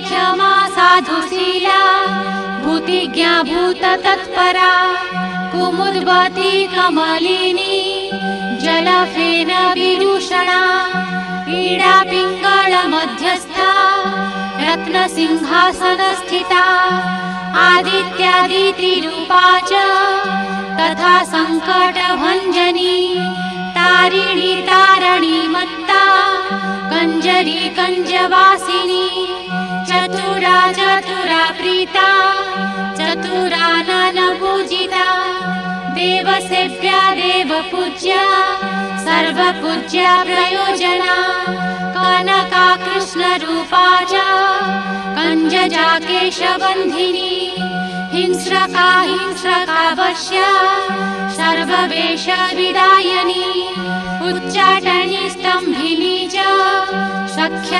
क्षमा साधुशीला भूतिज्ञा भूततत्परा कुमुद्वती कमलिनी जलफेन विदूषणा ईडा पिंगल मध्यस्था रत्नसिंहासनस्थिता आदित्यादित्रिरूपा च तथा संकटभञ्जनी तारिणी तारणी मत्ता कंजरी कंजवासिनी चतुरा चतुरा प्रीता चतुरानन पूजिता देवसेव्या देवपूज्या सर्वपूज्या प्रयोजना कनका कृष्णरूपा च कंजजा केशबन्धिनी हिंस्रका हिंस्रकावश्या सर्ववेषविदायिनी उच्चाटनी स्तम्भिनी च सख्य